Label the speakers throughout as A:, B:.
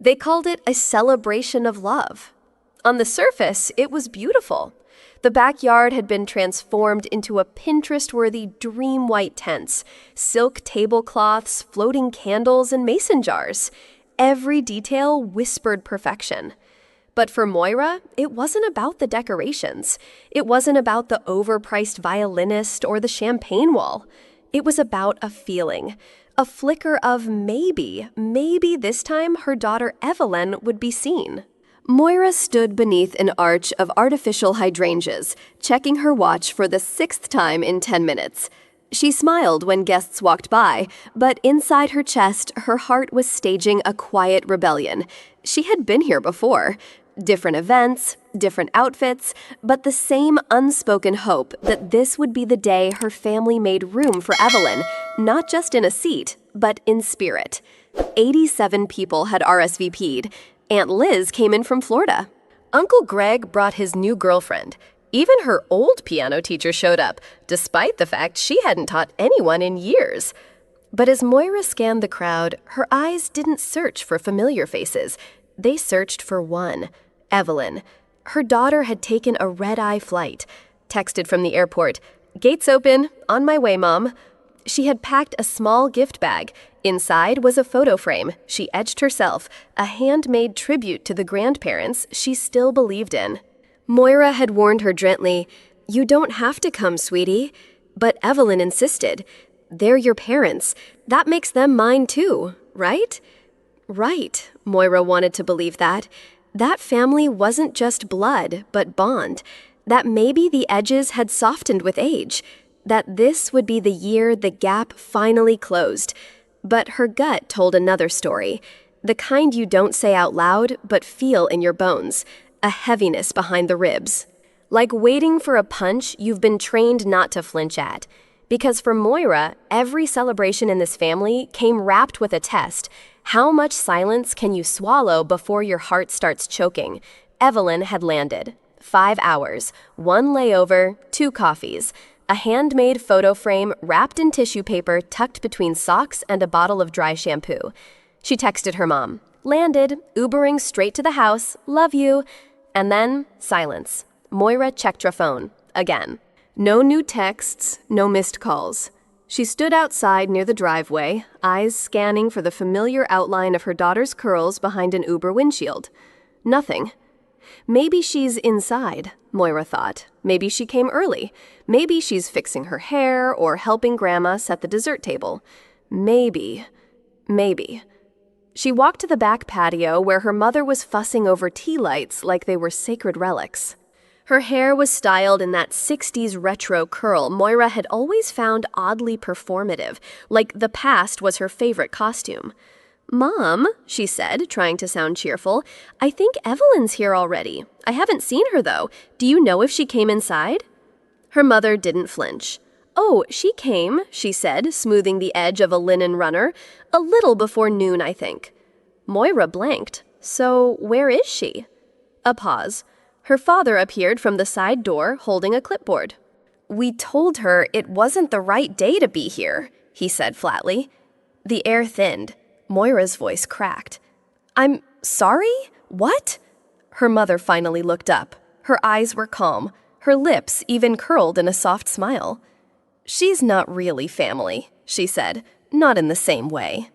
A: They called it a celebration of love. On the surface, it was beautiful. The backyard had been transformed into a Pinterest-worthy dream white tents, silk tablecloths, floating candles, and mason jars. Every detail whispered perfection. But for Moira, it wasn't about the decorations. It wasn't about the overpriced violinist or the champagne wall. It was about a feeling, a flicker of maybe this time her daughter Evelyn would be seen. Moira stood beneath an arch of artificial hydrangeas, checking her watch for the 6th time in 10 minutes. She smiled when guests walked by, but inside her chest, her heart was staging a quiet rebellion. She had been here before. Different events, different outfits, but the same unspoken hope that this would be the day her family made room for Evelyn, not just in a seat, but in spirit. 87 people had RSVP'd. Aunt Liz came in from Florida. Uncle Greg brought his new girlfriend. Even her old piano teacher showed up, despite the fact she hadn't taught anyone in years. But as Moira scanned the crowd, her eyes didn't search for familiar faces. They searched for one, Evelyn. Her daughter had taken a red-eye flight. Texted from the airport, "Gates open, on my way, Mom." She had packed a small gift bag. Inside was a photo frame she etched herself, a handmade tribute to the grandparents she still believed in. Moira had warned her gently, "You don't have to come, sweetie." But Evelyn insisted, "They're your parents. That makes them mine too, right?" Right, Moira wanted to believe that. That family wasn't just blood, but bond. That maybe the edges had softened with age. That this would be the year the gap finally closed. But her gut told another story. The kind you don't say out loud, but feel in your bones. A heaviness behind the ribs. Like waiting for a punch you've been trained not to flinch at. Because for Moira, every celebration in this family came wrapped with a test. How much silence can you swallow before your heart starts choking? Evelyn had landed. 5 hours, 1 layover, 2 coffees, a handmade photo frame wrapped in tissue paper tucked between socks and a bottle of dry shampoo. She texted her mom. Landed, Ubering straight to the house, love you. And then, silence. Moira checked her phone. Again. No new texts, no missed calls. She stood outside near the driveway, eyes scanning for the familiar outline of her daughter's curls behind an Uber windshield. Nothing. Maybe she's inside, Moira thought. Maybe she came early. Maybe she's fixing her hair or helping Grandma set the dessert table. Maybe. She walked to the back patio where her mother was fussing over tea lights like they were sacred relics. Her hair was styled in that 60s retro curl Moira had always found oddly performative, like the past was her favorite costume. "Mom," she said, trying to sound cheerful, "I think Evelyn's here already. I haven't seen her, though. Do you know if she came inside?" Her mother didn't flinch. "Oh, she came," she said, smoothing the edge of a linen runner. "A little before noon, I think." Moira blanked. "So where is she?" A pause. Her father appeared from the side door, holding a clipboard. "We told her it wasn't the right day to be here," he said flatly. The air thinned. Moira's voice cracked. "I'm sorry? What?" Her mother finally looked up. Her eyes were calm. Her lips even curled in a soft smile. "She's not really family," she said. "Not in the same way."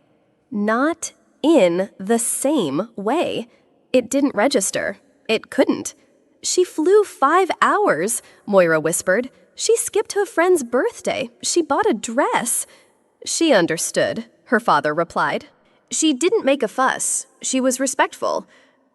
A: Not in the same way. It didn't register. It couldn't. "She flew 5 hours," Moira whispered. "She skipped a friend's birthday. She bought a dress." "She understood," her father replied. "She didn't make a fuss. She was respectful."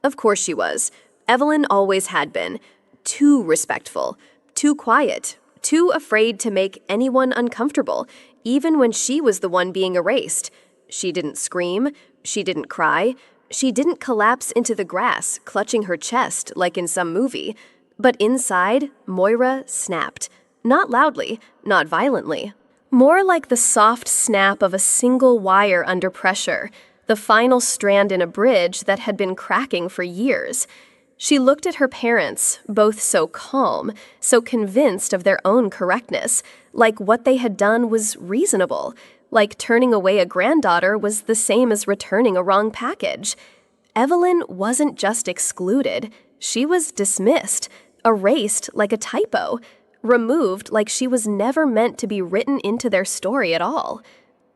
A: Of course she was. Evelyn always had been. Too respectful. Too quiet. Too afraid to make anyone uncomfortable, even when she was the one being erased. She didn't scream. She didn't cry. She didn't collapse into the grass, clutching her chest like in some movie. But inside, Moira snapped. Not loudly, not violently. More like the soft snap of a single wire under pressure, the final strand in a bridge that had been cracking for years. She looked at her parents, both so calm, so convinced of their own correctness, like what they had done was reasonable, like turning away a granddaughter was the same as returning a wrong package. Evelyn wasn't just excluded, she was dismissed, erased like a typo, removed like she was never meant to be written into their story at all.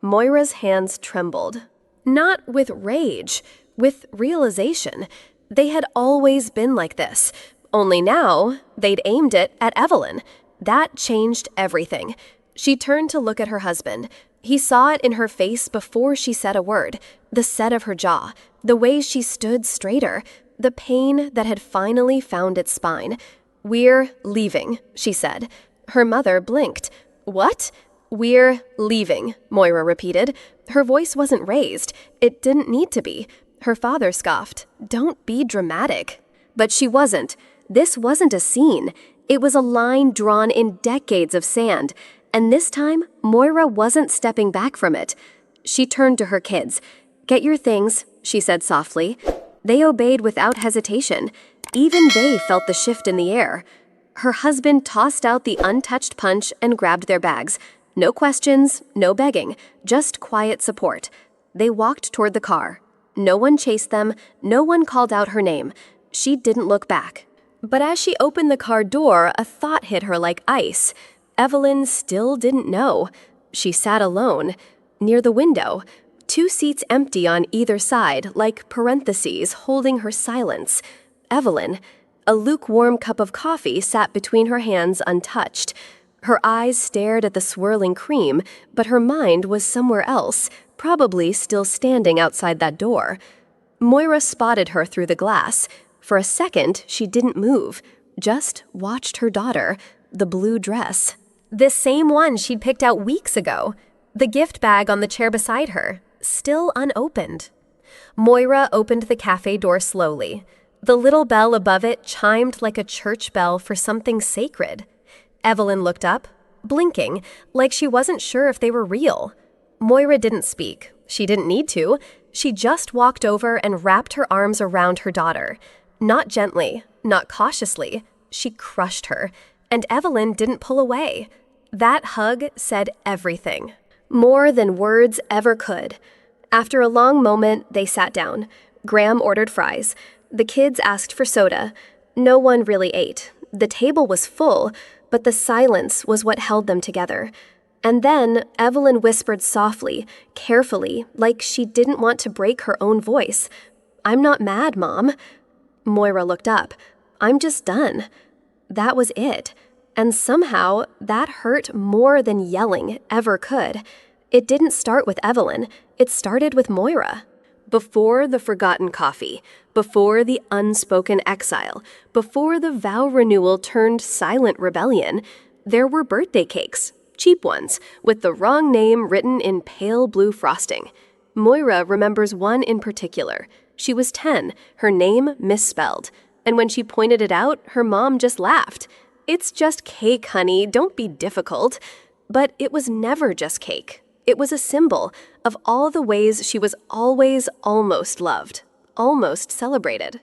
A: Moira's hands trembled. Not with rage, with realization. They had always been like this, only now they'd aimed it at Evelyn. That changed everything. She turned to look at her husband. He saw it in her face before she said a word, the set of her jaw, the way she stood straighter, the pain that had finally found its spine. "We're leaving," she said. Her mother blinked. "What?" "We're leaving," Moira repeated. Her voice wasn't raised. It didn't need to be. Her father scoffed. "Don't be dramatic." But she wasn't. This wasn't a scene. It was a line drawn in decades of sand. And this time, Moira wasn't stepping back from it. She turned to her kids. "Get your things," she said softly. They obeyed without hesitation. Even they felt the shift in the air. Her husband tossed out the untouched punch and grabbed their bags. No questions, no begging, just quiet support. They walked toward the car. No one chased them, no one called out her name. She didn't look back. But as she opened the car door, a thought hit her like ice. Evelyn still didn't know. She sat alone, near the window, 2 seats empty on either side, like parentheses holding her silence. Evelyn, a lukewarm cup of coffee sat between her hands untouched. Her eyes stared at the swirling cream, but her mind was somewhere else, probably still standing outside that door. Moira spotted her through the glass. For a second, she didn't move, just watched her daughter, the blue dress. The same one she'd picked out weeks ago. The gift bag on the chair beside her, still unopened. Moira opened the cafe door slowly. The little bell above it chimed like a church bell for something sacred. Evelyn looked up, blinking, like she wasn't sure if they were real. Moira didn't speak. She didn't need to. She just walked over and wrapped her arms around her daughter. Not gently, not cautiously. She crushed her. And Evelyn didn't pull away. That hug said everything. More than words ever could. After a long moment, they sat down. Graham ordered fries. The kids asked for soda. No one really ate. The table was full, but the silence was what held them together. And then Evelyn whispered softly, carefully, like she didn't want to break her own voice. "I'm not mad, Mom." Moira looked up. "I'm just done." That was it. And somehow, that hurt more than yelling ever could. It didn't start with Evelyn. It started with Moira. Before the forgotten coffee, before the unspoken exile, before the vow renewal turned silent rebellion, there were birthday cakes, cheap ones, with the wrong name written in pale blue frosting. Moira remembers one in particular. She was 10, her name misspelled. And when she pointed it out, her mom just laughed. "It's just cake, honey, don't be difficult." But it was never just cake. It was a symbol of all the ways she was always almost loved, almost celebrated,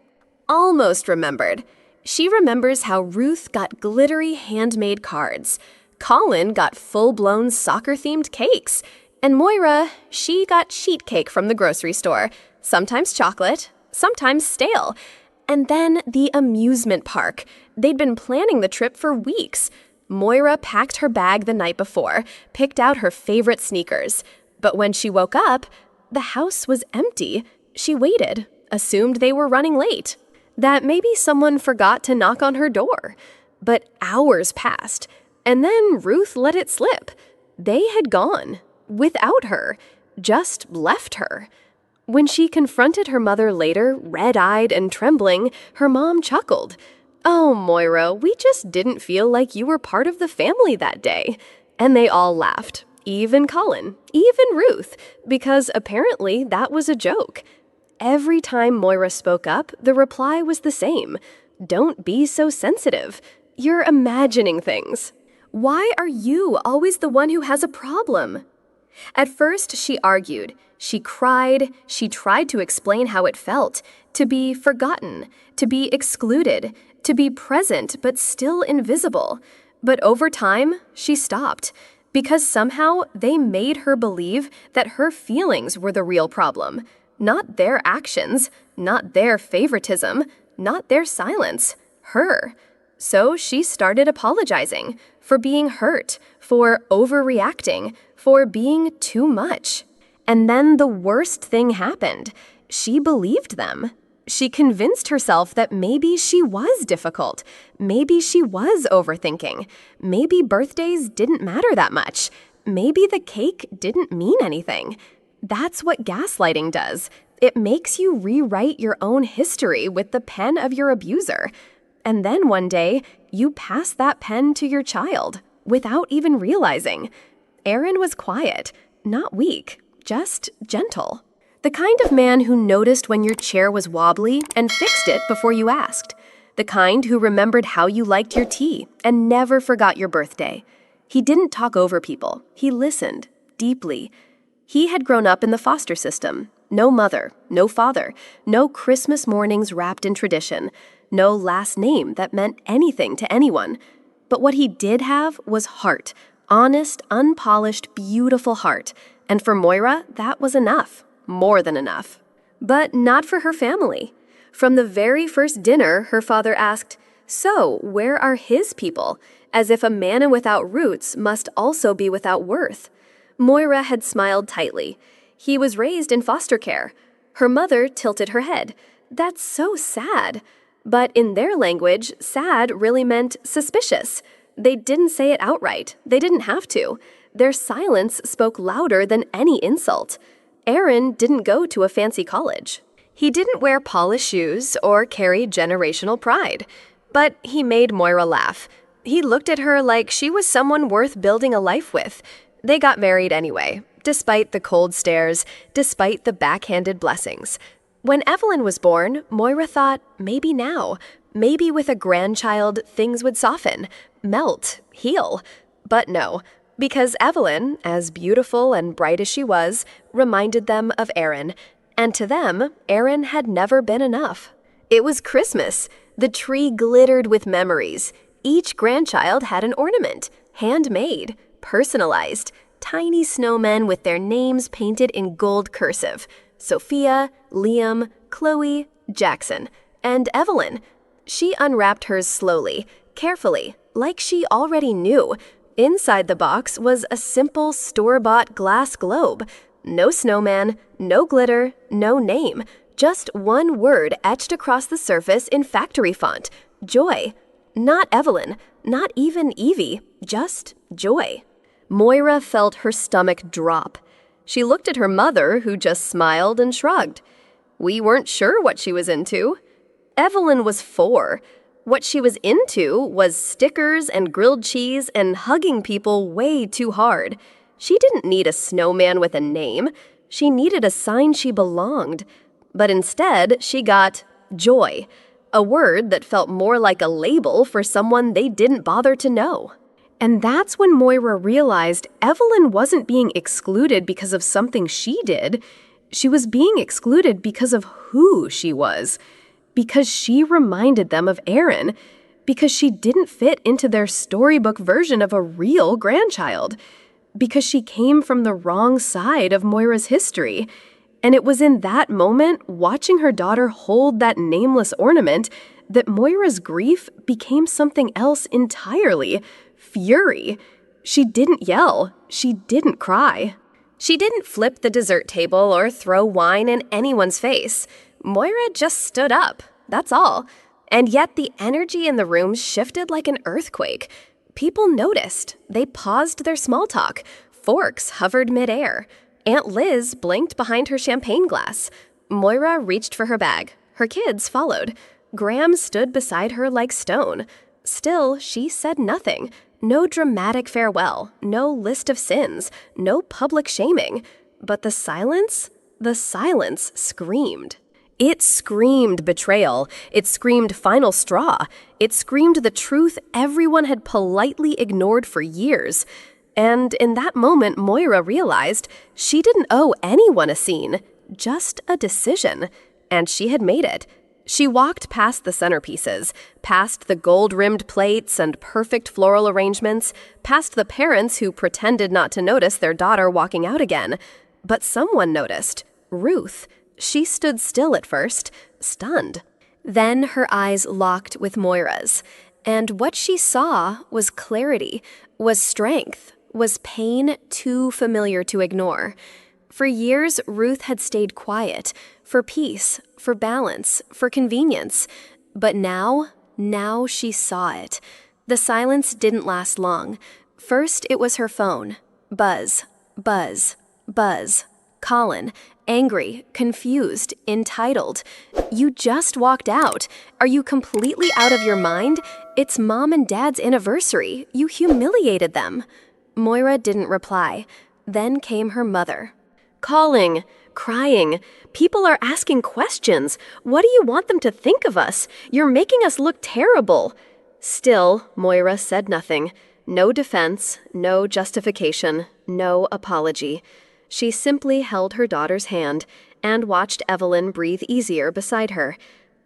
A: almost remembered. She remembers how Ruth got glittery handmade cards. Colin got full-blown soccer-themed cakes. And Moira, she got sheet cake from the grocery store, sometimes chocolate, sometimes stale. And then the amusement park. They'd been planning the trip for weeks. Moira packed her bag the night before, picked out her favorite sneakers. But when she woke up, the house was empty. She waited, assumed they were running late, that maybe someone forgot to knock on her door. But hours passed, and then Ruth let it slip. They had gone, without her, just left her. When she confronted her mother later, red-eyed and trembling, her mom chuckled. "Oh, Moira, we just didn't feel like you were part of the family that day." And they all laughed, even Colin, even Ruth, because apparently that was a joke. Every time Moira spoke up, the reply was the same. "Don't be so sensitive. You're imagining things. Why are you always the one who has a problem?" At first, she argued. She cried. She tried to explain how it felt, to be forgotten, to be excluded, to be present but still invisible. But over time, she stopped, because somehow they made her believe that her feelings were the real problem. Not their actions, not their favoritism, not their silence, her. So she started apologizing for being hurt, for overreacting, for being too much. And then the worst thing happened. She believed them. She convinced herself that maybe she was difficult. Maybe she was overthinking. Maybe birthdays didn't matter that much. Maybe the cake didn't mean anything. That's what gaslighting does. It makes you rewrite your own history with the pen of your abuser. And then one day, you pass that pen to your child without even realizing. Aaron was quiet, not weak, just gentle. The kind of man who noticed when your chair was wobbly and fixed it before you asked. The kind who remembered how you liked your tea and never forgot your birthday. He didn't talk over people. He listened deeply. He had grown up in the foster system. No mother, no father, no Christmas mornings wrapped in tradition, no last name that meant anything to anyone. But what he did have was heart, honest, unpolished, beautiful heart. And for Moira, that was enough. More than enough. But not for her family. From the very first dinner, her father asked, "So, where are his people?" As if a man without roots must also be without worth. Moira had smiled tightly. He was raised in foster care. Her mother tilted her head. That's so sad. But in their language, sad really meant suspicious. They didn't say it outright. They didn't have to. Their silence spoke louder than any insult. Aaron didn't go to a fancy college. He didn't wear polished shoes or carry generational pride. But he made Moira laugh. He looked at her like she was someone worth building a life with. They got married anyway, despite the cold stares, despite the backhanded blessings. When Evelyn was born, Moira thought, maybe now, maybe with a grandchild, things would soften, melt, heal. But no. Because Evelyn, as beautiful and bright as she was, reminded them of Aaron. And to them, Aaron had never been enough. It was Christmas. The tree glittered with memories. Each grandchild had an ornament, handmade, personalized, tiny snowmen with their names painted in gold cursive. Sophia, Liam, Chloe, Jackson, and Evelyn. She unwrapped hers slowly, carefully, like she already knew. Inside the box was a simple store-bought glass globe. No snowman, no glitter, no name. Just one word etched across the surface in factory font. Joy. Not Evelyn, not even Evie, just joy. Moira felt her stomach drop. She looked at her mother, who just smiled and shrugged. We weren't sure what she was into. Evelyn was 4. What she was into was stickers and grilled cheese and hugging people way too hard. She didn't need a snowman with a name. She needed a sign she belonged. But instead, she got joy, a word that felt more like a label for someone they didn't bother to know. And that's when Moira realized Evelyn wasn't being excluded because of something she did. She was being excluded because of who she was. Because she reminded them of Aaron, because she didn't fit into their storybook version of a real grandchild, because she came from the wrong side of Moira's history. And it was in that moment, watching her daughter hold that nameless ornament, that Moira's grief became something else entirely, fury. She didn't yell. She didn't cry. She didn't flip the dessert table or throw wine in anyone's face. Moira just stood up, that's all. And yet the energy in the room shifted like an earthquake. People noticed. They paused their small talk. Forks hovered midair. Aunt Liz blinked behind her champagne glass. Moira reached for her bag. Her kids followed. Graham stood beside her like stone. Still, she said nothing. No dramatic farewell. No list of sins. No public shaming. But the silence screamed. It screamed betrayal. It screamed final straw. It screamed the truth everyone had politely ignored for years. And in that moment, Moira realized she didn't owe anyone a scene, just a decision. And she had made it. She walked past the centerpieces, past the gold-rimmed plates and perfect floral arrangements, past the parents who pretended not to notice their daughter walking out again. But someone noticed. Ruth. She stood still at first, stunned. Then her eyes locked with Moira's, and what she saw was clarity, was strength, was pain too familiar to ignore. For years, Ruth had stayed quiet, for peace, for balance, for convenience. But now she saw it. The silence didn't last long. First, it was her phone. Buzz, buzz, buzz. Colin, angry, confused, entitled. You just walked out. Are you completely out of your mind? It's Mom and Dad's anniversary. You humiliated them. Moira didn't reply. Then came her mother. Calling, crying. People are asking questions. What do you want them to think of us? You're making us look terrible. Still, Moira said nothing. No defense, no justification, no apology. She simply held her daughter's hand and watched Evelyn breathe easier beside her.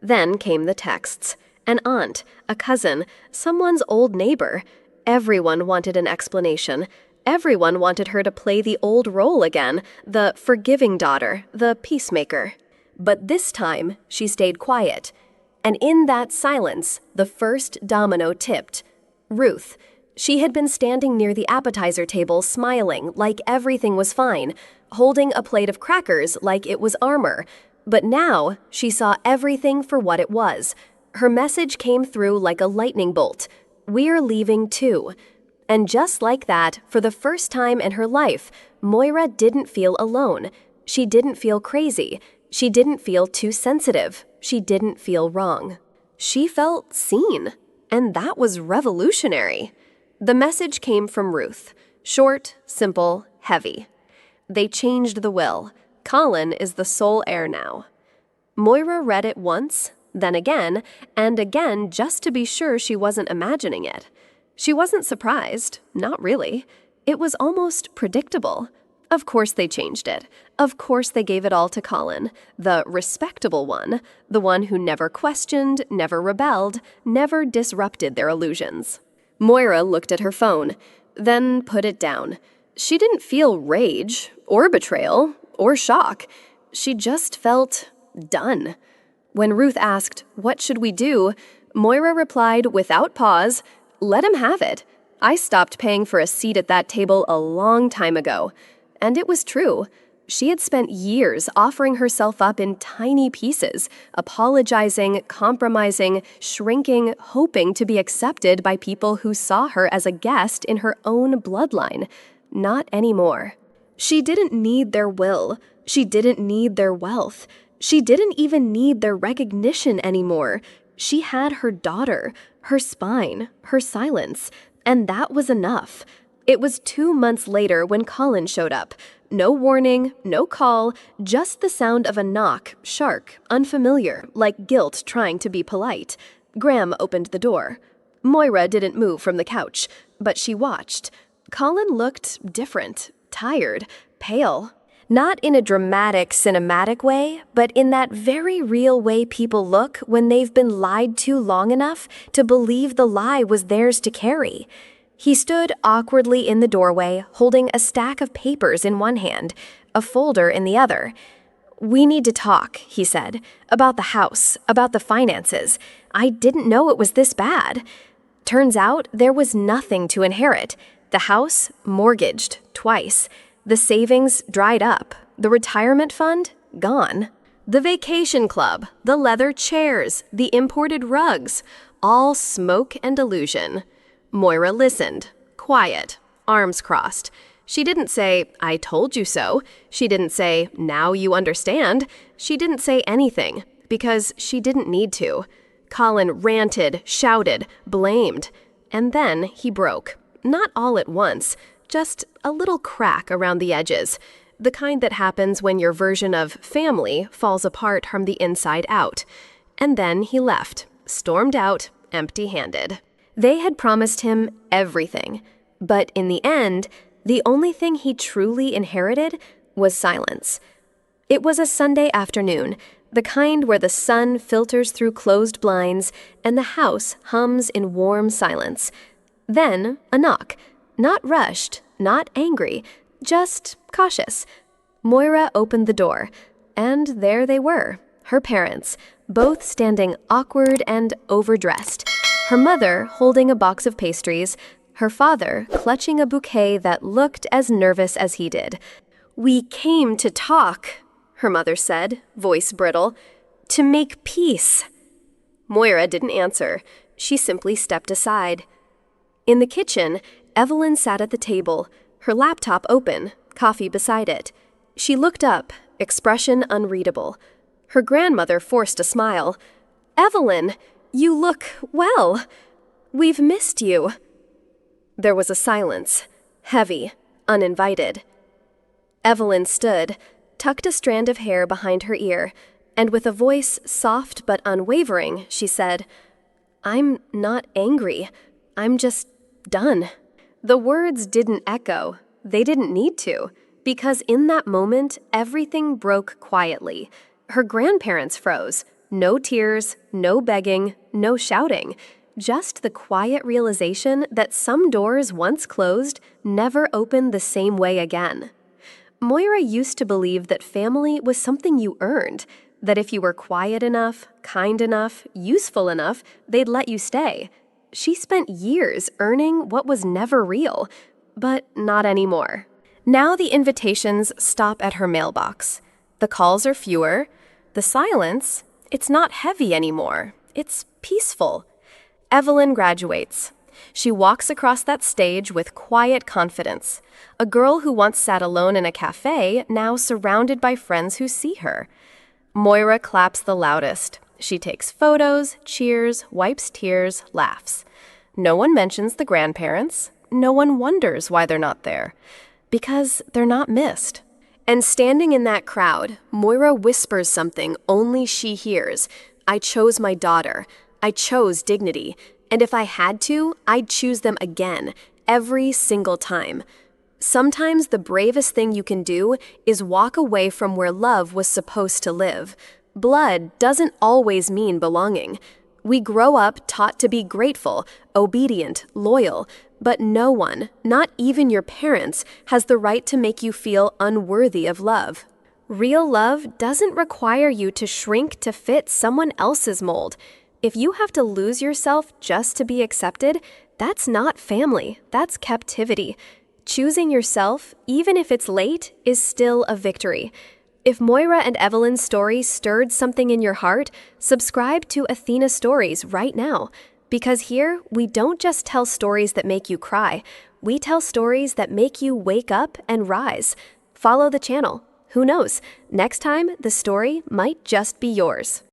A: Then came the texts. An aunt, a cousin, someone's old neighbor. Everyone wanted an explanation. Everyone wanted her to play the old role again, the forgiving daughter, the peacemaker. But this time, she stayed quiet. And in that silence, the first domino tipped. Ruth. She had been standing near the appetizer table smiling like everything was fine, holding a plate of crackers like it was armor. But now, she saw everything for what it was. Her message came through like a lightning bolt. We're leaving too. And just like that, for the first time in her life, Moira didn't feel alone. She didn't feel crazy. She didn't feel too sensitive. She didn't feel wrong. She felt seen. And that was revolutionary. The message came from Ruth. Short, simple, heavy. They changed the will. Colin is the sole heir now. Moira read it once, then again, and again just to be sure she wasn't imagining it. She wasn't surprised, not really. It was almost predictable. Of course they changed it. Of course they gave it all to Colin, the respectable one, the one who never questioned, never rebelled, never disrupted their illusions. Moira looked at her phone, then put it down. She didn't feel rage, or betrayal, or shock. She just felt done. When Ruth asked, "What should we do?" Moira replied without pause, "Let him have it. I stopped paying for a seat at that table a long time ago." And it was true. She had spent years offering herself up in tiny pieces, apologizing, compromising, shrinking, hoping to be accepted by people who saw her as a guest in her own bloodline. Not anymore. She didn't need their will. She didn't need their wealth. She didn't even need their recognition anymore. She had her daughter, her spine, her silence, and that was enough. It was 2 months later when Colin showed up. No warning, no call, just the sound of a knock, sharp, unfamiliar, like guilt trying to be polite. Graham opened the door. Moira didn't move from the couch, but she watched. Colin looked different, tired, pale. Not in a dramatic, cinematic way, but in that very real way people look when they've been lied to long enough to believe the lie was theirs to carry. He stood awkwardly in the doorway, holding a stack of papers in one hand, a folder in the other. "We need to talk," he said, "about the house, about the finances. I didn't know it was this bad." Turns out there was nothing to inherit. The house mortgaged twice. The savings dried up. The retirement fund gone. The vacation club, the leather chairs, the imported rugs, all smoke and illusion. Moira listened, quiet, arms crossed. She didn't say, "I told you so." She didn't say, "Now you understand." She didn't say anything, because she didn't need to. Colin ranted, shouted, blamed. And then he broke. Not all at once, just a little crack around the edges. The kind that happens when your version of family falls apart from the inside out. And then he left, stormed out, empty-handed. They had promised him everything, but in the end, the only thing he truly inherited was silence. It was a Sunday afternoon, the kind where the sun filters through closed blinds and the house hums in warm silence. Then a knock, not rushed, not angry, just cautious. Moira opened the door. and there they were, her parents, both standing awkward and overdressed. Her mother holding a box of pastries, her father clutching a bouquet that looked as nervous as he did. "We came to talk," her mother said, voice brittle, "to make peace." Moira didn't answer. She simply stepped aside. In the kitchen, Evelyn sat at the table, her laptop open, coffee beside it. She looked up, expression unreadable. Her grandmother forced a smile. "Evelyn, you look well. We've missed you." There was a silence, heavy, uninvited. Evelyn stood, tucked a strand of hair behind her ear, and with a voice soft but unwavering, she said, "I'm not angry. I'm just done." The words didn't echo. They didn't need to, because in that moment, everything broke quietly. Her grandparents froze. No tears, no begging, no shouting. Just the quiet realization that some doors once closed never opened the same way again. Moira used to believe that family was something you earned, that if you were quiet enough, kind enough, useful enough, they'd let you stay. She spent years earning what was never real, but not anymore. Now the invitations stop at her mailbox. The calls are fewer. The silence, it's not heavy anymore. It's peaceful. Evelyn graduates. She walks across that stage with quiet confidence. A girl who once sat alone in a cafe, now surrounded by friends who see her. Moira claps the loudest. She takes photos, cheers, wipes tears, laughs. No one mentions the grandparents. No one wonders why they're not there. Because they're not missed. And standing in that crowd, Moira whispers something only she hears. "I chose my daughter. I chose dignity. And if I had to, I'd choose them again, every single time." Sometimes the bravest thing you can do is walk away from where love was supposed to live. Blood doesn't always mean belonging. We grow up taught to be grateful, obedient, loyal, but no one, not even your parents, has the right to make you feel unworthy of love. Real love doesn't require you to shrink to fit someone else's mold. If you have to lose yourself just to be accepted, that's not family, that's captivity. Choosing yourself, even if it's late, is still a victory. If Moira and Evelyn's story stirred something in your heart, subscribe to Athena Stories right now. Because here, we don't just tell stories that make you cry. We tell stories that make you wake up and rise. Follow the channel. Who knows? Next time, the story might just be yours.